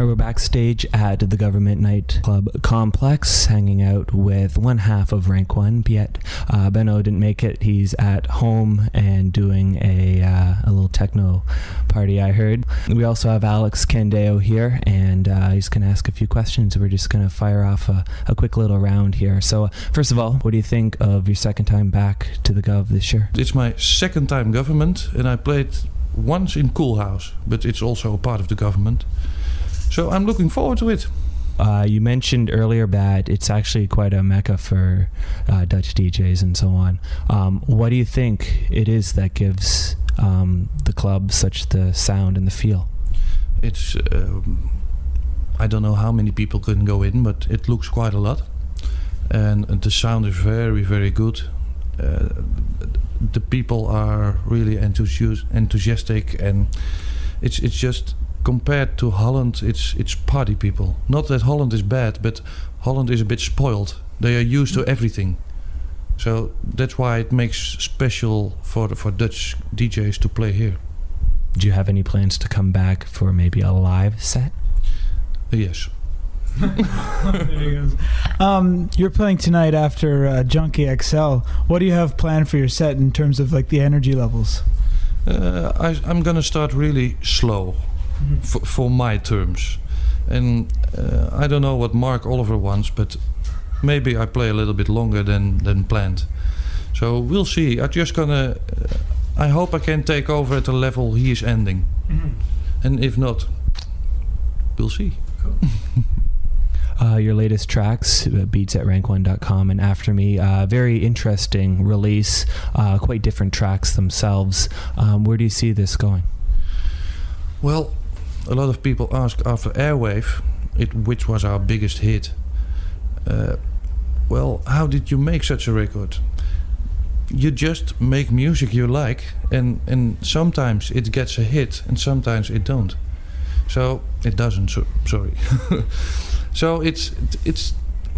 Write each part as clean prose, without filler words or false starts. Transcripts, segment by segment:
We're backstage at the Government Nightclub Complex, hanging out with one half of Rank 1, Piet. Benno didn't make it. He's at home and doing a little techno party, I heard. We also have Alex Candeo here, and he's going to ask a few questions. We're just going to fire off a quick little round here. So, first of all, what do you think of your second time back to the Gov this year? It's my second time Government, and I played once in Cool House, but it's also a part of the Government. So I'm looking forward to it. You mentioned earlier that it's actually quite a mecca for Dutch DJs and so on. What do you think it is that gives the club such the sound and the feel? It's I don't know how many people can go in, but it looks quite a lot, and the sound is very, very good. The people are really enthusiastic, and it's just, compared to Holland, it's party people. Not that Holland is bad, but Holland is a bit spoiled. They are used to everything. So that's why it makes special for Dutch DJs to play here. Do you have any plans to come back for maybe a live set? Yes. There he goes. You're playing tonight after Junkie XL. What do you have planned for your set in terms of like the energy levels? I'm gonna start really slow. For my terms, and I don't know what Mark Oliver wants, but maybe I play a little bit longer than planned. So we'll see. I hope I can take over at the level he is ending, and if not, we'll see. Cool. Your latest tracks, beats at rank1.com and After Me, very interesting release, quite different tracks themselves. Where do you see this going? Well, a lot of people ask after Airwave, which was our biggest hit, well, how did you make such a record? You just make music you like, and sometimes it gets a hit and sometimes it don't. So it doesn't, sorry. So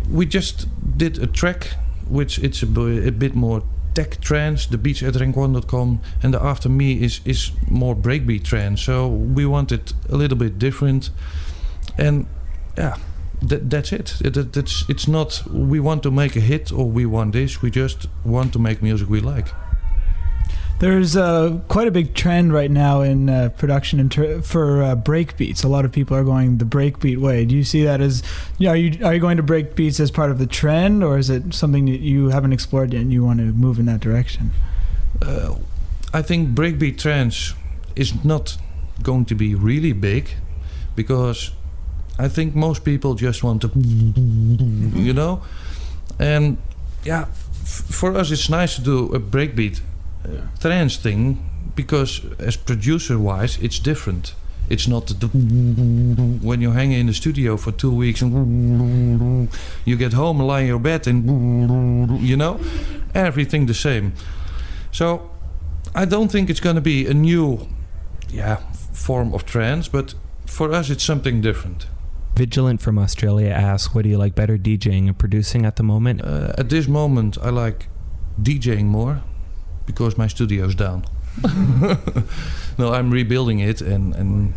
we just did a track which it's a bit more tech trance, the beats at rank1.com, and the After Me is more breakbeat trance. So we want it a little bit different, and yeah, that's it. It's not we want to make a hit or we want this. We just want to make music we like. There's quite a big trend right now in production for breakbeats. A lot of people are going the breakbeat way. Do you see that as, are you going to breakbeats as part of the trend, or is it something that you haven't explored yet and you want to move in that direction? I think breakbeat trance is not going to be really big, because I think most people just want to, and yeah, for us it's nice to do a breakbeat trance thing, because as producer wise it's different. It's not when you're hanging in the studio for 2 weeks and you get home and lie in your bed and everything the same. So I don't think it's going to be a new form of trance, but for us it's something different. Vigilant from Australia asks, what do you like better, DJing or producing at the moment? At this moment I like DJing more, because my studio's down. No, I'm rebuilding it, and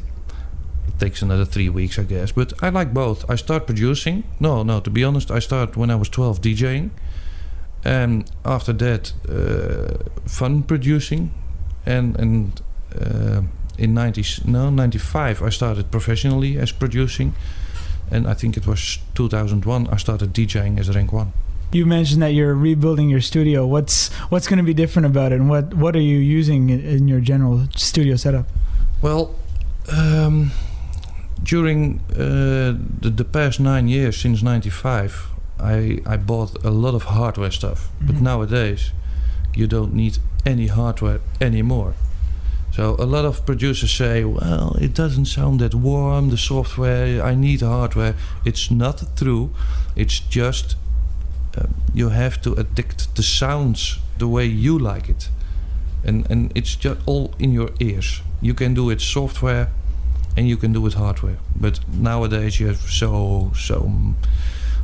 it takes another 3 weeks, I guess. But I like both. I start producing. No, to be honest, I started when I was 12 DJing, and after that, fun producing, and in 95 I started professionally as producing, and I think it was 2001 I started DJing as Rank 1. You mentioned that you're rebuilding your studio. What's going to be different about it, and what are you using in your general studio setup? Well, during the past 9 years, since 95, I bought a lot of hardware stuff. Mm-hmm. But nowadays, you don't need any hardware anymore. So a lot of producers say, well, it doesn't sound that warm, the software, I need hardware. It's not true. It's just you have to adapt the sounds the way you like it, and it's just all in your ears. You can do it software and you can do it hardware, but nowadays you have so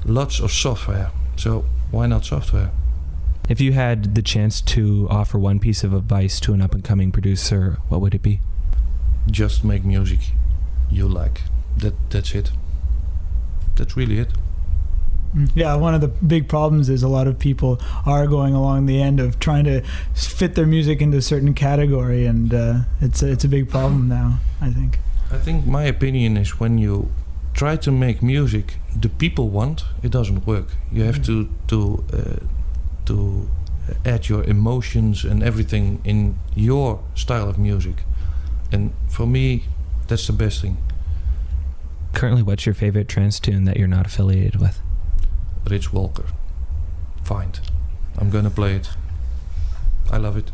lots of software, so why not software? If you had the chance to offer one piece of advice to an up-and-coming producer, what would it be? Just make music you like. That's it. That's really it. Yeah, one of the big problems is a lot of people are going along the end of trying to fit their music into a certain category, and it's a big problem now, I think. I think my opinion is when you try to make music the people want, it doesn't work. You have to add your emotions and everything in your style of music, and for me, that's the best thing. Currently, what's your favorite trance tune that you're not affiliated with? Rich Walker. Find. I'm gonna play it. I love it.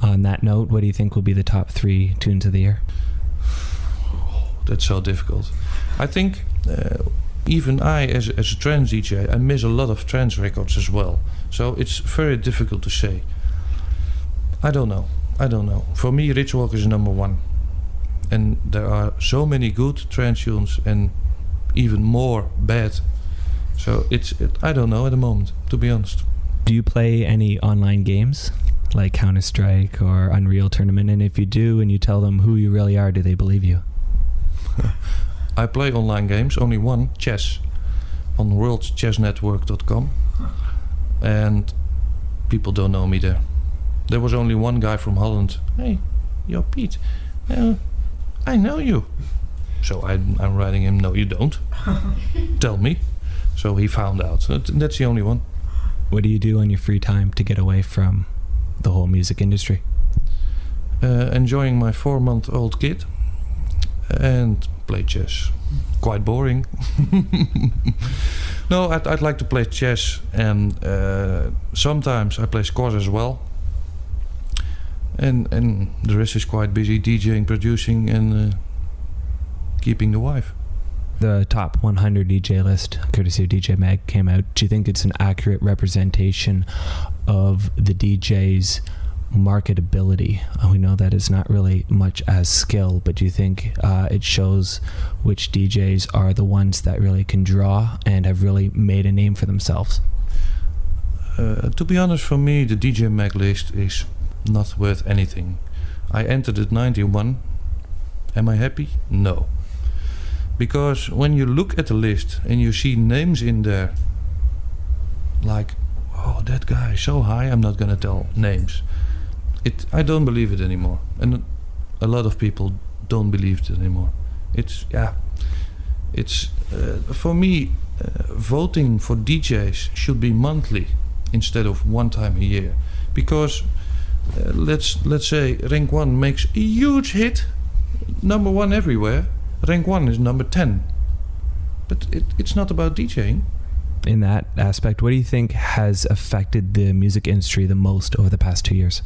On that note, what do you think will be the top 3 tunes of the year? That's so difficult. I think even I, as a trance DJ, I miss a lot of trance records as well. So it's very difficult to say. I don't know. For me, Rich Walker is number 1. And there are so many good trance tunes and even more bad. So I don't know at the moment, to be honest. Do you play any online games like Counter-Strike or Unreal Tournament? And if you do and you tell them who you really are, do they believe you? I play online games, only one, chess, on worldchessnetwork.com. And people don't know me there. There was only one guy from Holland. Hey, you're Piet. I know you. So I'm writing him, no you don't. Tell me. So he found out. That's the only one. What do you do on your free time to get away from the whole music industry? Enjoying my 4-month-old kid and play chess. Quite boring. No, I'd like to play chess, and sometimes I play squash as well. And the rest is quite busy DJing, producing, and keeping the wife. The top 100 DJ list, courtesy of DJ Mag, came out. Do you think it's an accurate representation of the DJ's marketability? We know that it's not really much as skill, but do you think it shows which DJs are the ones that really can draw and have really made a name for themselves? To be honest, for me, the DJ Mag list is not worth anything. I entered at 91. Am I happy? No. Because when you look at the list and you see names in there, like, oh, that guy is so high, I'm not gonna tell names. I don't believe it anymore, and a lot of people don't believe it anymore. It's for me, voting for DJs should be monthly instead of one time a year, because let's say Rank 1 makes a huge hit, number 1 everywhere. Rank 1 is number 10, but it's not about DJing. In that aspect, what do you think has affected the music industry the most over the past 2 years?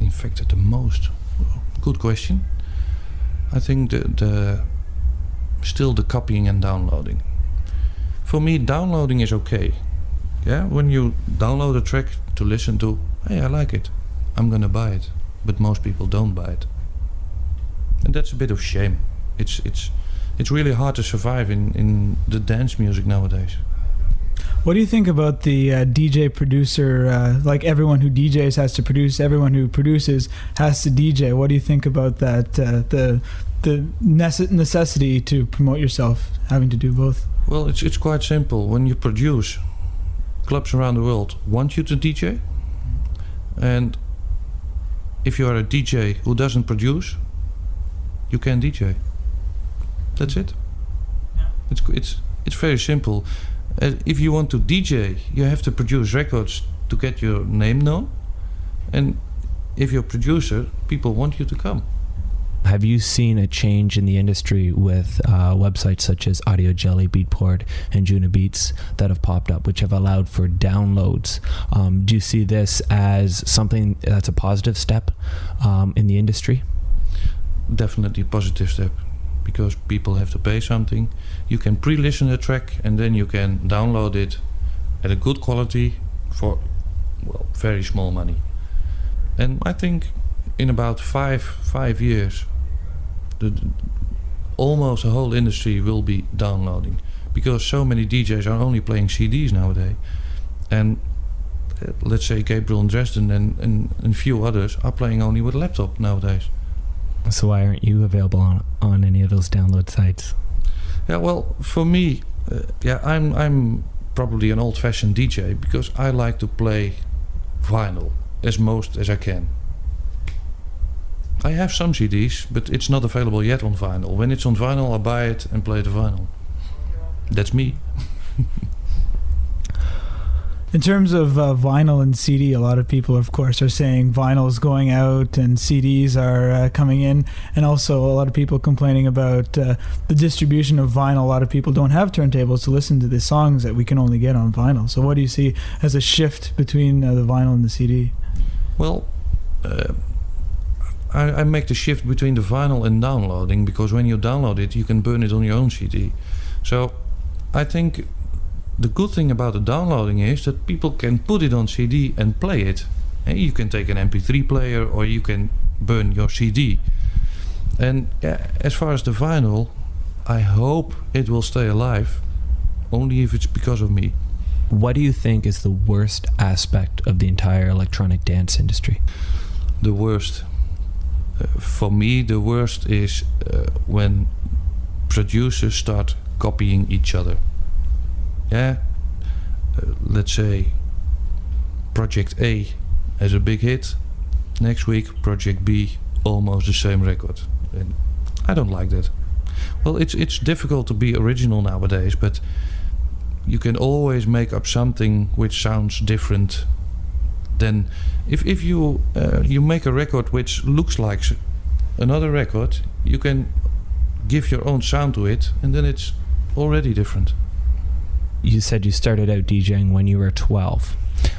Affected the most? Good question. I think still the copying and downloading. For me, downloading is okay. Yeah, when you download a track to listen to, hey, I like it, I'm gonna buy it. But most people don't buy it. And that's a bit of shame. It's really hard to survive in the dance music nowadays. What do you think about the DJ producer, like everyone who DJs has to produce, everyone who produces has to DJ? What do you think about that, the necessity to promote yourself, having to do both? Well, it's quite simple. When you produce, clubs around the world want you to DJ. And if you are a DJ who doesn't produce, you can't DJ. That's it. Yeah. It's very simple. If you want to DJ, you have to produce records to get your name known. And if you're a producer, people want you to come. Have you seen a change in the industry with websites such as Audio Jelly, Beatport, and Juno Beats that have popped up, which have allowed for downloads? Do you see this as something that's a positive step in the industry? Definitely a positive step, because people have to pay something. You can pre-listen a track and then you can download it at a good quality for, well, very small money. And I think in about five years, almost the whole industry will be downloading, because so many DJs are only playing CDs nowadays. And let's say Gabriel and Dresden and a few others are playing only with a laptop nowadays. So why aren't you available on any of those download sites? Yeah, well, for me, I'm probably an old-fashioned DJ because I like to play vinyl as most as I can. I have some CDs, but it's not available yet on vinyl. When it's on vinyl, I'll buy it and play the vinyl. That's me. In terms of vinyl and CD, a lot of people, of course, are saying vinyl is going out and CDs are coming in, and also a lot of people complaining about the distribution of vinyl. A lot of people don't have turntables to listen to the songs that we can only get on vinyl. So what do you see as a shift between the vinyl and the CD? Well, I make the shift between the vinyl and downloading, because when you download it, you can burn it on your own CD. So I think the good thing about the downloading is that people can put it on CD and play it. And you can take an MP3 player or you can burn your CD. And as far as the vinyl, I hope it will stay alive, only if it's because of me. What do you think is the worst aspect of the entire electronic dance industry? The worst. For me, the worst is when producers start copying each other. Let's say Project A has a big hit, next week Project B almost the same record. And I don't like that. Well, it's difficult to be original nowadays, but you can always make up something which sounds different. Then if you make a record which looks like another record, you can give your own sound to it, and then it's already different. You said you started out DJing when you were 12.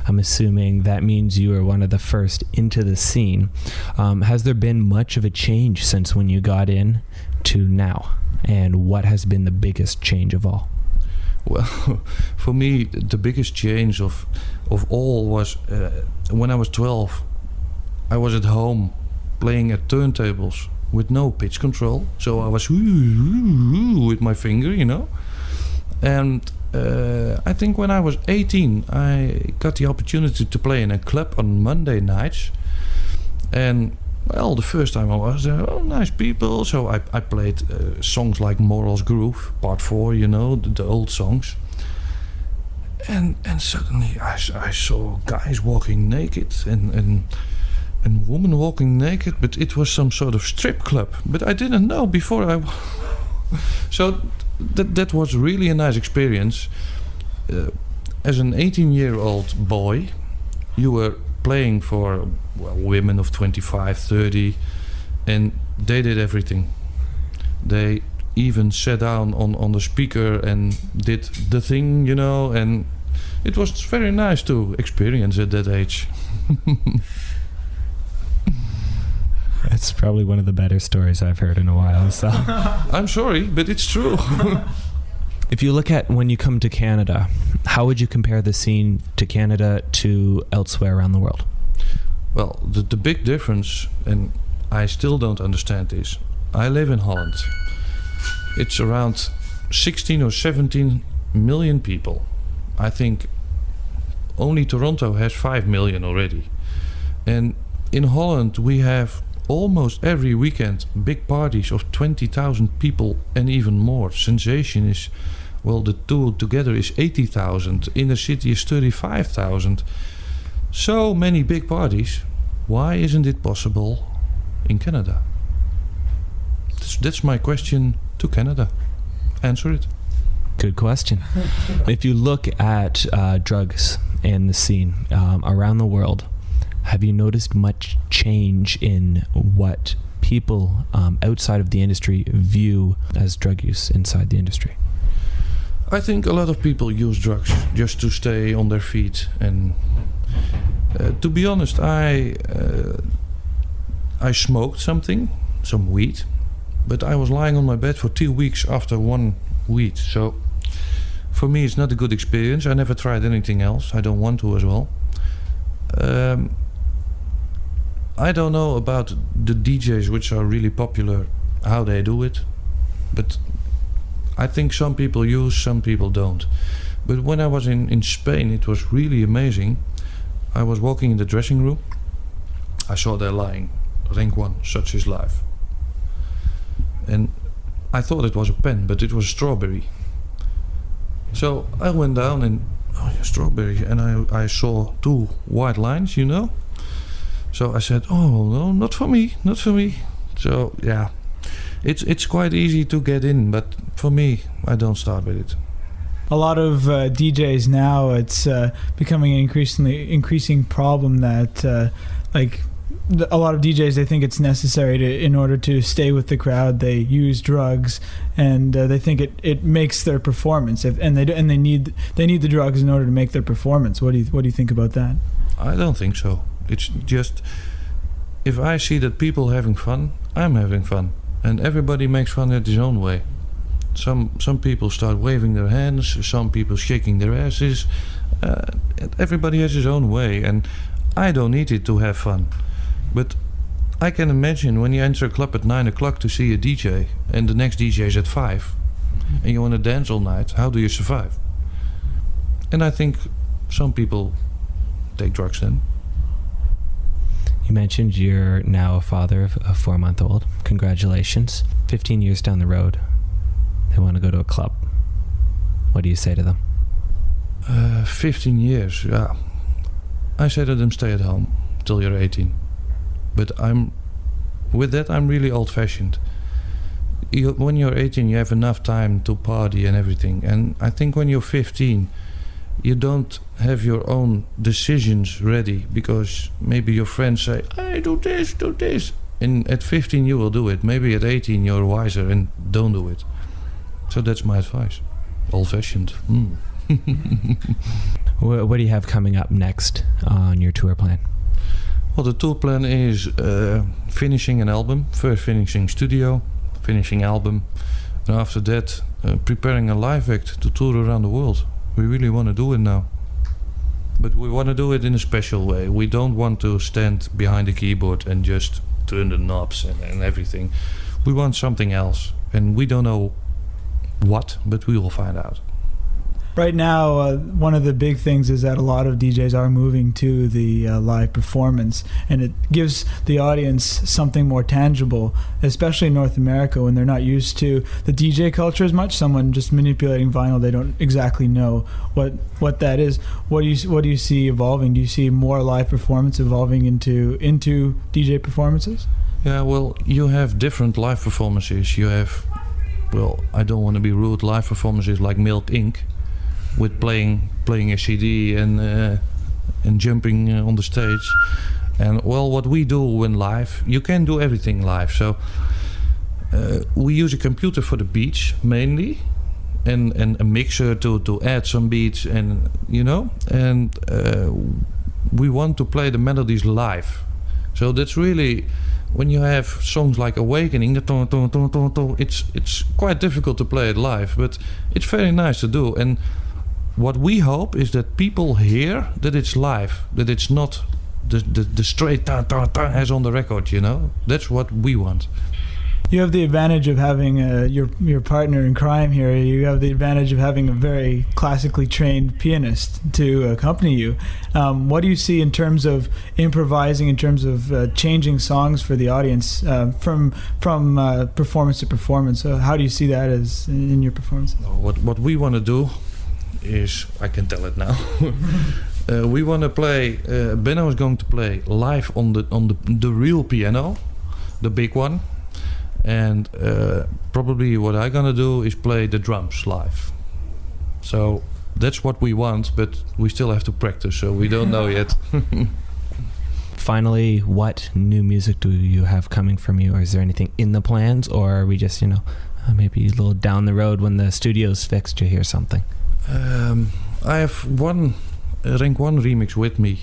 I'm assuming that means you were one of the first into the scene. Has there been much of a change since when you got in to now? And what has been the biggest change of all? Well, for me, the biggest change of all was when I was 12. I was at home playing at turntables with no pitch control. So I was with my finger, And I think when I was 18, I got the opportunity to play in a club on Monday nights. And, well, the first time I was there, nice people. So I played songs like Morals Groove, Part 4, the old songs. And suddenly I saw guys walking naked and women walking naked, but it was some sort of strip club. But I didn't know before So that was really a nice experience. As an 18-year-old boy, you were playing for women of 25, 30, and they did everything. They even sat down on the speaker and did the thing, and it was very nice to experience at that age. That's probably one of the better stories I've heard in a while. So I'm sorry, but it's true. If you look at when you come to Canada, how would you compare the scene to Canada to elsewhere around the world? Well, the big difference, and I still don't understand this. I live in Holland. It's around 16 or 17 million people. I think only Toronto has 5 million already. And in Holland we have almost every weekend big parties of 20,000 people and even more. Sensation is, well, the two together is 80,000. Inner city is 35,000. So many big parties. Why isn't it possible in Canada? That's my question to Canada. Answer it. Good question. If you look at drugs and the scene around the world, have you noticed much change in what people outside of the industry view as drug use inside the industry? I think a lot of people use drugs just to stay on their feet. And to be honest, I smoked some weed, but I was lying on my bed for 2 weeks after one weed. So for me, it's not a good experience. I never tried anything else. I don't want to as well. I don't know about the DJs which are really popular, how they do it, but I think some people use, some people don't. But when I was in Spain, it was really amazing. I was walking in the dressing room. I saw there lying Renk One, Such Is Life. and I thought it was a pen, but it was a strawberry. So I went down and, oh yeah, strawberry, and I saw 2 white lines, So I said, oh no, not for me. So yeah, it's quite easy to get in, but for me, I don't start with it. A lot of DJs now, it's becoming an increasing problem that a lot of DJs, they think it's necessary to, in order to stay with the crowd, they use drugs, and they think it makes their performance, and they need the drugs in order to make their performance. What do you think about that? I don't think so. It's just, if I see that people having fun, I'm having fun, and everybody makes fun at his own way. Some people start waving their hands, some people shaking their asses. Everybody has his own way, and I don't need it to have fun. But I can imagine when you enter a club at 9 o'clock to see a DJ, and the next DJ is at 5, and you want to dance all night, how do you survive? And I think some people take drugs then. You mentioned you're now a father of a 4-month-old. Congratulations. 15 years down the road, they want to go to a club. What do you say to them? 15 years, yeah. I say to them, stay at home till you're 18. But I'm really old-fashioned. When you're 18, you have enough time to party and everything. And I think when you're 15, you don't have your own decisions ready, because maybe your friends say, hey, do this. And at 15 you will do it. Maybe at 18 you're wiser and don't do it. So that's my advice. Old-fashioned. What do you have coming up next on your tour plan? Well, the tour plan is finishing an album. First finishing studio, finishing album. And after that, preparing a live act to tour around the world. We really want to do it now. But we want to do it in a special way. We don't want to stand behind the keyboard and just turn the knobs and everything. We want something else. And we don't know what, but we will find out. Right now, one of the big things is that a lot of DJs are moving to the live performance, and it gives the audience something more tangible, especially in North America when they're not used to the DJ culture as much. Someone just manipulating vinyl, they don't exactly know what that is. What do you see evolving? Do you see more live performance evolving into DJ performances? Yeah, well, you have different live performances. You have, well, I don't want to be rude, live performances like Milk Inc., with playing a CD and jumping on the stage. And well, what we do when live, you can do everything live. So we use a computer for the beats mainly, and a mixer to add some beats, and and we want to play the melodies live. So that's really, when you have songs like Awakening, it's quite difficult to play it live, but it's very nice to do. And what we hope is that people hear that it's live, that it's not the straight ta-ta-ta as on the record, That's what we want. You have the advantage of having your partner in crime here. You have the advantage of having a very classically trained pianist to accompany you. What do you see in terms of improvising, in terms of changing songs for the audience from performance to performance? How do you see that as in your performance? What we want to do is, I can tell it now. We want to play. Benno is going to play live on the real piano, the big one. And probably what I'm gonna do is play the drums live. So that's what we want, but we still have to practice, so we don't know yet. Finally, what new music do you have coming from you? Or is there anything in the plans, or are we just, maybe a little down the road when the studio's fixed, you hear something? I have one Rank One remix with me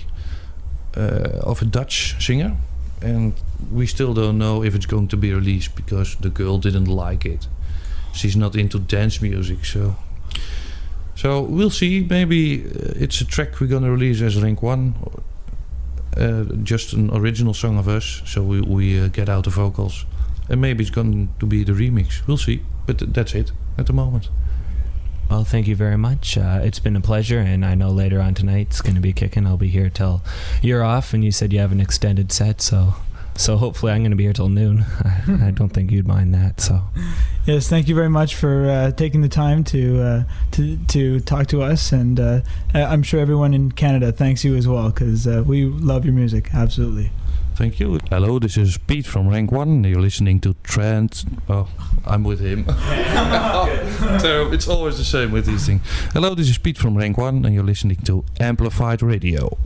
of a Dutch singer. And we still don't know if it's going to be released, because the girl didn't like it. She's not into dance music, so we'll see. Maybe it's a track we're gonna release as Rank One, just an original song of us. So we get out the vocals, and maybe it's going to be the remix. We'll see, but that's it at the moment. Well, thank you very much. It's been a pleasure, and I know later on tonight it's going to be kicking. I'll be here till you're off, and you said you have an extended set, so So hopefully I'm going to be here till noon. I don't think you'd mind that. So Yes, thank you very much for taking the time to talk to us, and I'm sure everyone in Canada thanks you as well, because we love your music, absolutely. Thank you. Hello, this is Pete from Rank 1. You're listening to Trent. Oh, I'm with him. Terrible. It's always the same with these things. Hello, this is Pete from Rank 1, and you're listening to Amplified Radio.